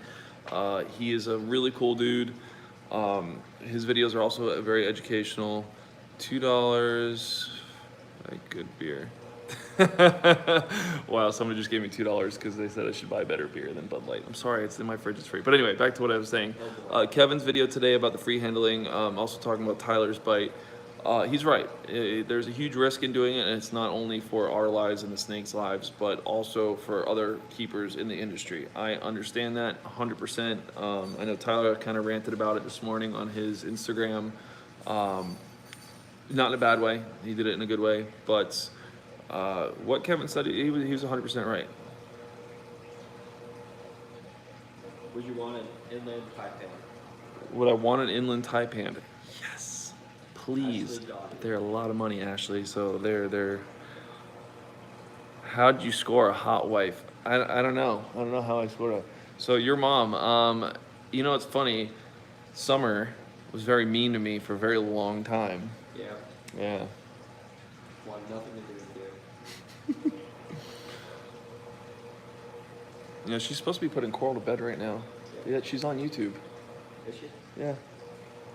He is a really cool dude. His videos are also very educational. $2. A good beer. Wow, somebody just gave me $2 because they said I should buy better beer than Bud Light. I'm sorry, it's in my fridge, it's free. But anyway, back to what I was saying. Kevin's video today about the free handling, also talking about Tyler's bite. He's right. There's a huge risk in doing it, and it's not only for our lives and the snake's lives, but also for other keepers in the industry. I understand that 100%. I know Tyler kind of ranted about it this morning on his Instagram. Not in a bad way. He did it in a good way, but what Kevin said, he was 100% right. Would you want an inland taipan? Would I want an inland taipan? Yes, please. Ashley Dottie. They're a lot of money, Ashley. So they're. How'd you score a hot wife? I don't know. I don't know how I scored a. So your mom. You know, it's funny. Summer was very mean to me for a very long time. Yeah. Yeah. Want nothing to do with you. You know, she's supposed to be putting Coral to bed right now. Yeah, she's on YouTube. Is she? Yeah.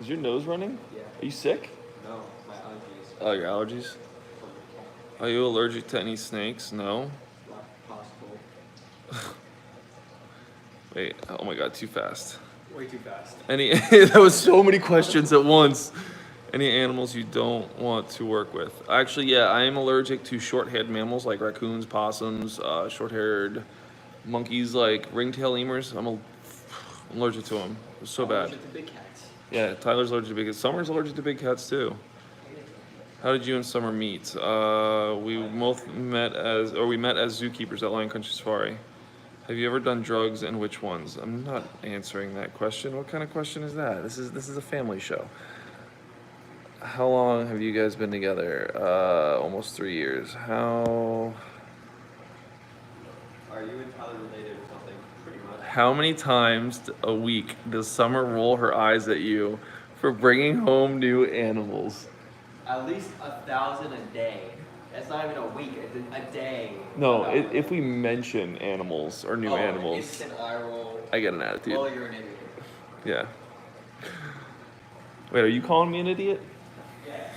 Is your nose running? Yeah. Are you sick? No, my allergies. Oh, your allergies? From the cat. Are you allergic to any snakes? No. Not possible. Wait, oh my god, too fast. Way too fast. Any that was so many questions at once. Any animals you don't want to work with? Actually, yeah, I am allergic to short-haired mammals like raccoons, possums, short-haired monkeys like ringtail lemurs. I'm allergic to them. It's so bad. Allergic to big cats. Yeah, Tyler's allergic to big cats. Summer's allergic to big cats too. How did you and Summer meet? We both met as zookeepers at Lion Country Safari. Have you ever done drugs and which ones? I'm not answering that question. What kind of question is that? This is a family show. How long have you guys been together? Almost 3 years. How Are you and Tyler related or something? Pretty much. How many times a week does Summer roll her eyes at you for bringing home new animals? At least 1,000 a day. That's not even a week. It's a day. No, if we mention animals or new animals, Instant eye roll. I get an attitude. Oh, you're an idiot. Yeah. Wait, are you calling me an idiot? Yeah.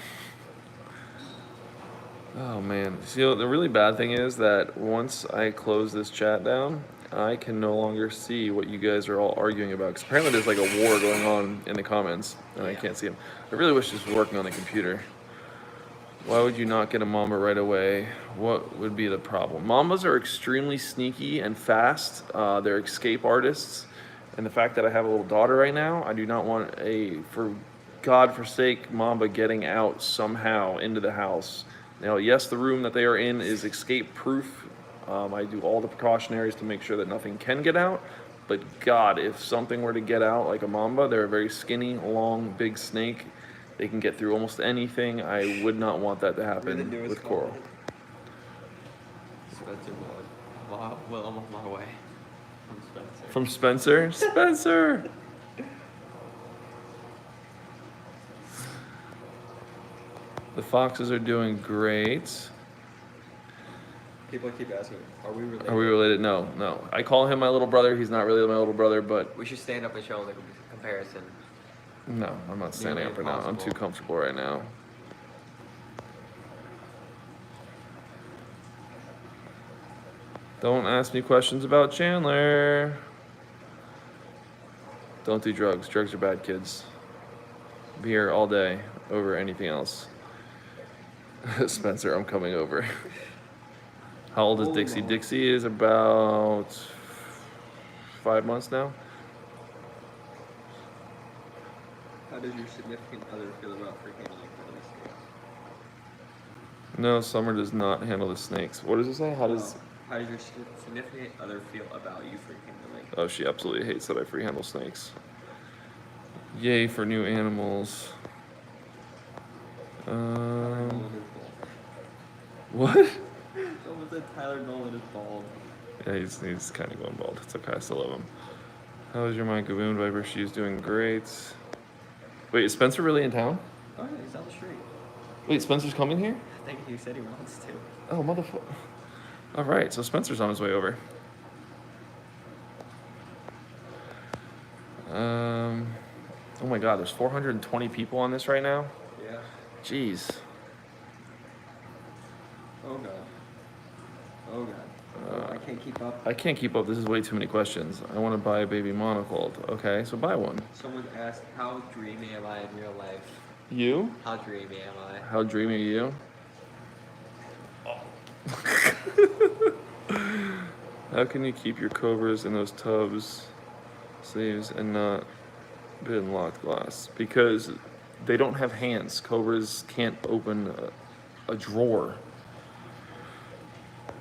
Oh man. See, the really bad thing is that once I close this chat down, I can no longer see what you guys are all arguing about. Because apparently there's like a war going on in the comments, and I can't see them. I really wish this was working on the computer. Why would you not get a mamba right away? What would be the problem? Mambas are extremely sneaky and fast. They're escape artists. And the fact that I have a little daughter right now, I do not want for God forsake, mamba getting out somehow into the house. Now, yes, the room that they are in is escape proof. I do all the precautionaries to make sure that nothing can get out. But God, if something were to get out like a mamba, they're a very skinny, long, big snake. They can get through almost anything. I would not want that to happen with Coral. Spencer Miller. Well, I'm on my way. From Spencer. From Spencer? Spencer! The foxes are doing great. People keep asking, are we related? Are we related? No, no. I call him my little brother. He's not really my little brother, but We should stand up and show the comparison. no, I'm not standing up right now. I'm too Impossible. comfortable right now. Don't ask me questions about Chandler. Don't do drugs. Drugs are bad, kids. Beer all day over anything else. Spencer, I'm coming over. How old is Dixie? Dixie is about 5 months now. How does your significant other feel about free handling for these snakes? No, Summer does not handle the snakes. What does it say? How does... How does your significant other feel about you free handling? Oh, she absolutely hates that I free handle snakes. Yay for new animals. Wonderful. What? that Tyler Nolan is bald. Yeah, he's kind of going bald. It's okay. I still love him. How is your mind, Gaboon Viper? She's doing great. Wait, is Spencer really in town? Oh yeah, he's down the street. Wait, Spencer's coming here? I think he said he wants to. Oh, motherfucker. All right, so Spencer's on his way over. Oh my God, there's 420 people on this right now. Yeah. Jeez. Oh god. Oh god. Oh, I can't keep up. I can't keep up. This is way too many questions. I want to buy a baby monocle. Okay, so buy one. Someone asked, how dreamy am I in real life? You? How dreamy am I? How dreamy are you? How can you keep your cobras in those tubs, sleeves, and not be in locked glass? Because they don't have hands. Cobras can't open a drawer.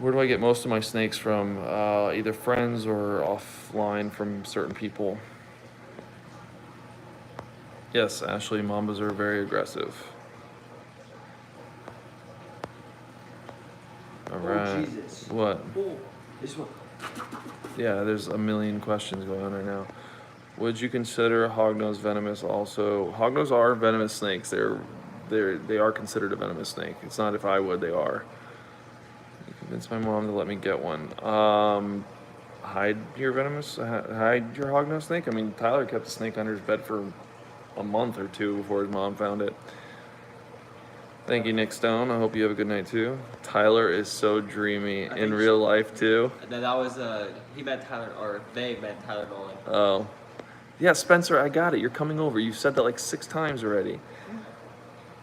Where do I get most of my snakes from? Either friends or offline from certain people. Yes, Ashley, Mambas are very aggressive. All right. Oh, Jesus. What? Oh, this one. Yeah, there's a million questions going on right now. Would you consider hognose venomous also? Hognose are venomous snakes. They are considered a venomous snake. It's not if I would, they are. You convinced my mom to let me get one. Hide your hognose snake? I mean, Tyler kept the snake under his bed for a month or two before his mom found it. Thank you, Nick Stone. I hope you have a good night too. Tyler is so dreamy in real life too. That was he met Tyler, or they met Tyler Nolan. Oh. Yeah, Spencer, I got it. You're coming over. You said that like 6 times already.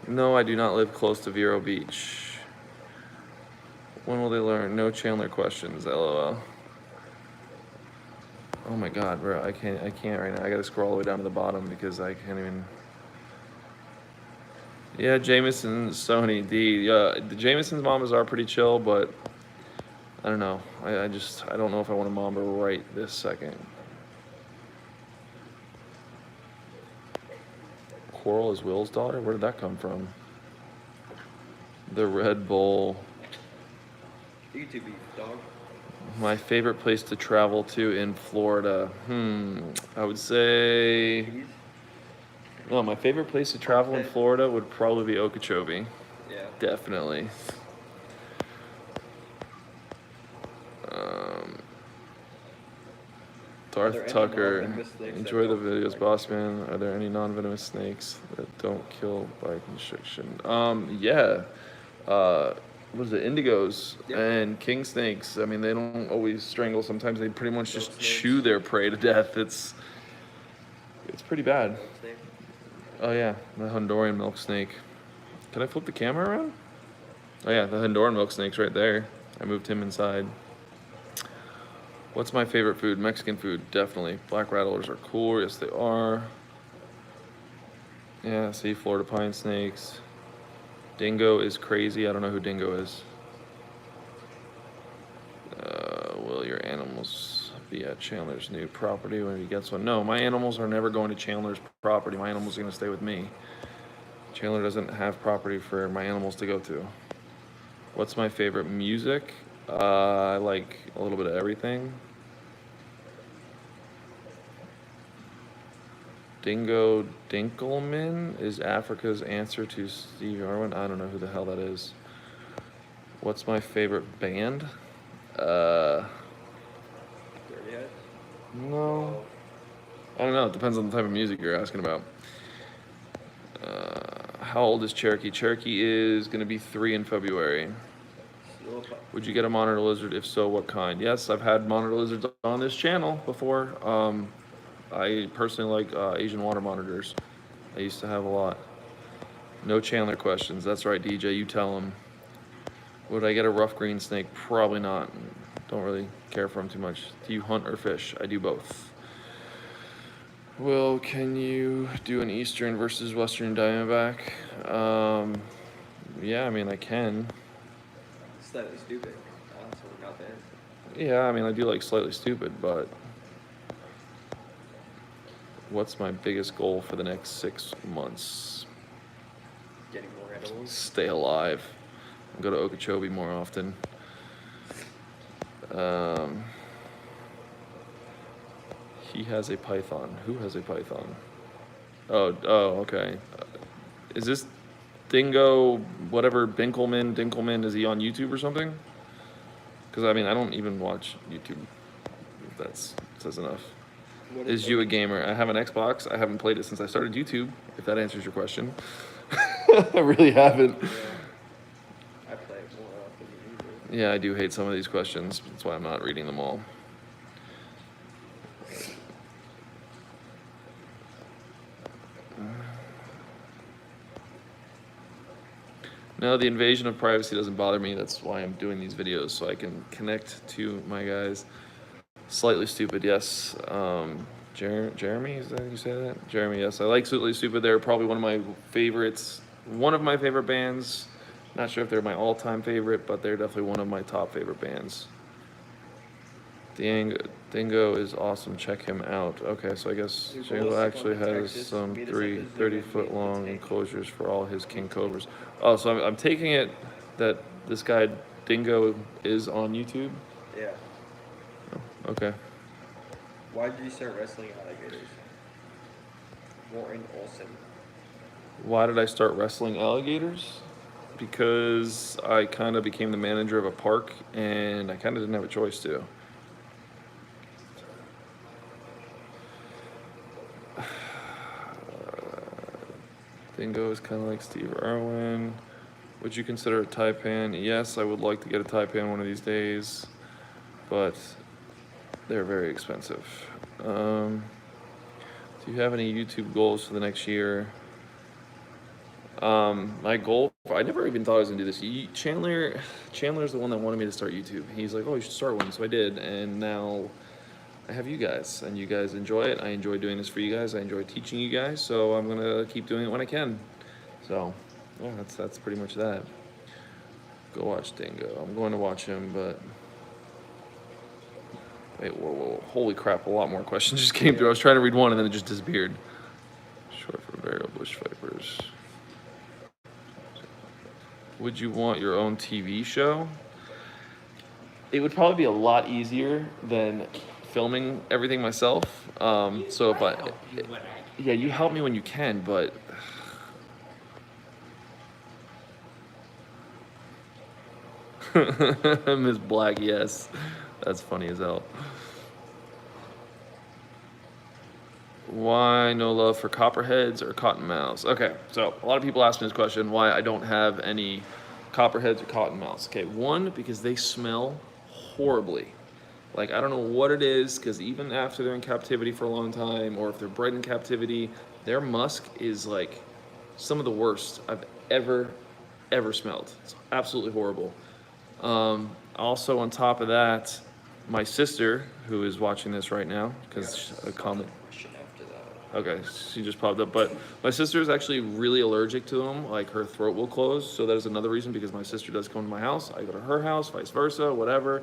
No, I do not live close to Vero Beach. When will they learn? No Chandler questions, lol. Oh my god, bro, I can't right now. I gotta scroll all the way down to the bottom because I can't even. Yeah, Jameson, Sony, D. The Jameson's mamas are pretty chill, but I don't know. I don't know if I want a mama right this second. Coral is Will's daughter? Where did that come from? The Red Bull. YouTube dog. My favorite place to travel to in Florida. I would say. No, my favorite place to travel in Florida would probably be Okeechobee. Yeah. Definitely. Darth Tucker, enjoy the videos, boss man. Are there any non-venomous snakes that don't kill by constriction? Yeah. What is it? Indigos and king snakes. I mean, they don't always strangle. Sometimes they pretty much just chew their prey to death. It's pretty bad. Oh yeah, the Honduran milk snake. Can I flip the camera around? Oh yeah, the Honduran milk snake's right there. I moved him inside. What's my favorite food? Mexican food, definitely. Black rattlers are cool. Yes, they are. Yeah, see, Florida pine snakes. Dingo is crazy. I don't know who Dingo is. Will your animals be at Chandler's new property when he gets one? No, my animals are never going to Chandler's property. My animals are going to stay with me. Chandler doesn't have property for my animals to go to. What's my favorite music? I like a little bit of everything. Dingo Dinkelman is Africa's answer to Steve Irwin. I don't know who the hell that is. What's my favorite band? No. I don't know. It depends on the type of music you're asking about. How old is Cherokee? Cherokee is going to be 3 in February. Would you get a monitor lizard? If so, what kind? Yes, I've had monitor lizards on this channel before. I personally like Asian water monitors. I used to have a lot. No Chandler questions. That's right, DJ. You tell him. Would I get a rough green snake? Probably not. Don't really care for them too much. Do you hunt or fish? I do both. Well, can you do an Eastern versus Western Diamondback? Yeah, I mean, I can. Slightly stupid. That's what we got there. Yeah, I mean, I do like Slightly Stupid, but what's my biggest goal for the next 6 months? Getting more animals. Stay alive. Go to Okeechobee more often. Um, he has a python. Who has a python? Oh, okay. Is this Dingo, whatever, Dinkelman, is he on YouTube or something? Because, I mean, I don't even watch YouTube, if that says enough. What Is is you a it? gamer? I have an Xbox. I haven't played it since I started YouTube, if that answers your question. I really haven't. Yeah. I play it more often than you do. Yeah, I do hate some of these questions. That's why I'm not reading them all. No, the invasion of privacy doesn't bother me. That's why I'm doing these videos, so I can connect to my guys. Slightly Stupid, yes. Jeremy, is that how you say that? Jeremy, yes. I like Slightly Stupid. They're probably one of my favorites. One of my favorite bands. Not sure if they're my all-time favorite, but they're definitely one of my top favorite bands. Dingo is awesome. Check him out. Okay, so I guess Dude, Django Wallace actually Simmons, has Texas, some meet us at the zoo 30-foot in long Tank. enclosures for all his king cobras. Oh, so I'm taking it that this guy Dingo is on YouTube. Yeah. Okay. Why did you start wrestling alligators? Morton Olson. Why did I start wrestling alligators? Because I kind of became the manager of a park and I kind of didn't have a choice to. Dingo is kind of like Steve Irwin. Would you consider a Taipan? Yes, I would like to get a Taipan one of these days, but they're very expensive. Do you have any YouTube goals for the next year? My goal, I never even thought I was gonna do this. Chandler's the one that wanted me to start YouTube. He's like, oh, you should start one. So I did, and now I have you guys, and you guys enjoy it. I enjoy doing this for you guys. I enjoy teaching you guys, so I'm gonna keep doing it when I can. So, yeah, that's pretty much that. Go watch Dingo. I'm going to watch him, but wait, whoa, holy crap! A lot more questions just came through. I was trying to read one, and then it just disappeared. Short for burial bush vipers. Would you want your own TV show? It would probably be a lot easier than filming everything myself. So if I, yeah, you help me when you can, but Miss Black, yes, that's funny as hell. Why no love for copperheads or cottonmouths? Okay, so a lot of people ask me this question: why I don't have any copperheads or cottonmouths? Okay, one, because they smell horribly. Like, I don't know what it is, because even after they're in captivity for a long time, or if they're bred in captivity, their musk is like some of the worst I've ever smelled. It's absolutely horrible. Also, on top of that, my sister, who is watching this right now, because a comment. Question after that. Okay, she just popped up. But my sister is actually really allergic to them. Like, her throat will close. So that is another reason, because my sister does come to my house. I go to her house, vice versa, whatever.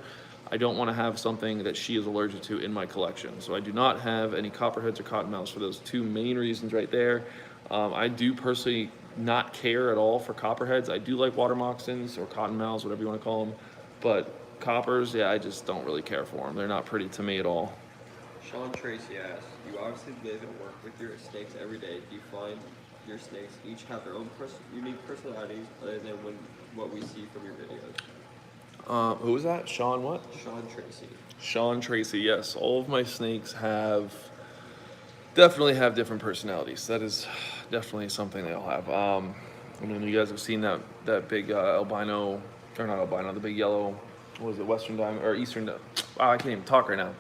I don't want to have something that she is allergic to in my collection. So I do not have any copperheads or cottonmouths for those two main reasons right there. I do personally not care at all for copperheads. I do like water moccasins or cottonmouths, whatever you want to call them. But coppers, yeah, I just don't really care for them. They're not pretty to me at all. Sean Tracy asks, you obviously live and work with your snakes every day. Do you find your snakes each have their own unique personalities other than what we see from your videos? Who was that? Sean what? Sean Tracy. Sean Tracy, yes. All of my snakes definitely have different personalities. That is definitely something they all have. I mean, you guys have seen that big albino, or not albino, the big yellow, what was it, Western diamond, or Eastern, wow, I can't even talk right now.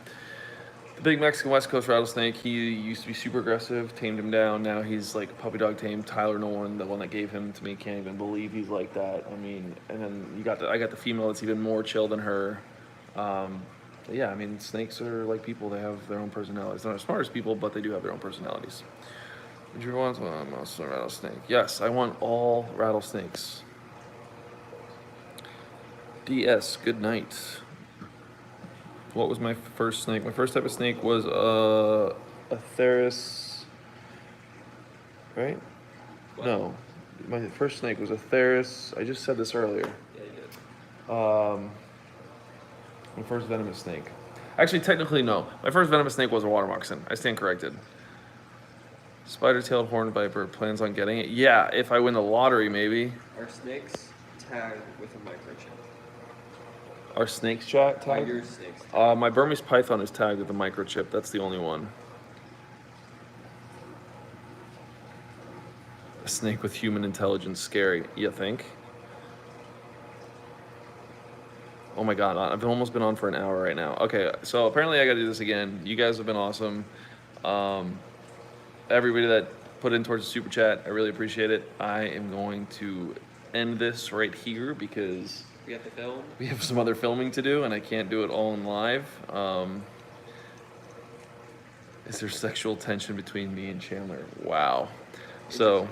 The big Mexican West Coast rattlesnake, he used to be super aggressive, tamed him down. Now he's like puppy dog tamed. Tyler Nolan, the one that gave him to me, can't even believe he's like that. I mean, and then I got the female that's even more chill than her. But yeah, I mean, snakes are like people. They have their own personalities. They're not as smart as people, but they do have their own personalities. Would you want a rattlesnake? Yes, I want all rattlesnakes. DS, good night. What was my first snake? My first type of snake was a Theris, right? What? No, my first snake was a Theris. I just said this earlier. Yeah, you did. My first venomous snake. Actually, technically, no. My first venomous snake was a water moccasin. I stand corrected. Spider-tailed horned viper plans on getting it. Yeah, if I win the lottery, maybe. Are snakes tagged with a microchip? Are snakes tagged? Your snakes. My Burmese python is tagged with a microchip. That's the only one. A snake with human intelligence, scary. You think? Oh my god, I've almost been on for an hour right now. Okay, so apparently I gotta do this again. You guys have been awesome. Everybody that put in towards the super chat, I really appreciate it. I am going to end this right here because We have to film. we have some other filming to do and I can't do it all in live. Is there sexual tension between me and Chandler? Wow. So,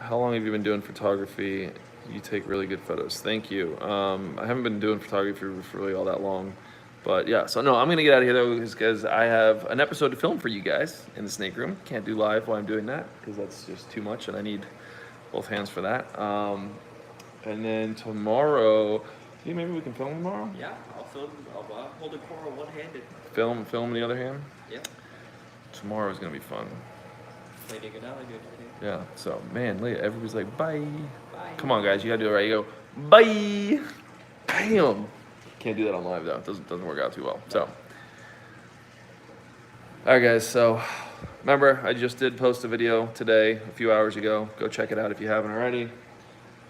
how long have you been doing photography? You take really good photos. Thank you. I haven't been doing photography for really all that long. But yeah, so no, I'm gonna get out of here though because I have an episode to film for you guys in the snake room. Can't do live while I'm doing that because that's just too much and I need both hands for that. And then tomorrow, maybe we can film tomorrow? Yeah, I'll film. I'll hold the camera one-handed. Film in the other hand? Yep. Tomorrow's gonna be fun. Playing an alligator. Yeah, so man, everybody's like, bye. Bye. Come on, guys, you gotta do it right. You go, bye. Bam. Can't do that on live though. It doesn't work out too well. So, all right, guys. So, remember, I just did post a video today, a few hours ago. Go check it out if you haven't already.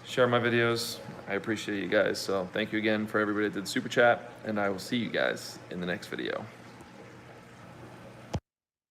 Share my videos. I appreciate you guys. So, thank you again for everybody that did super chat, and I will see you guys in the next video.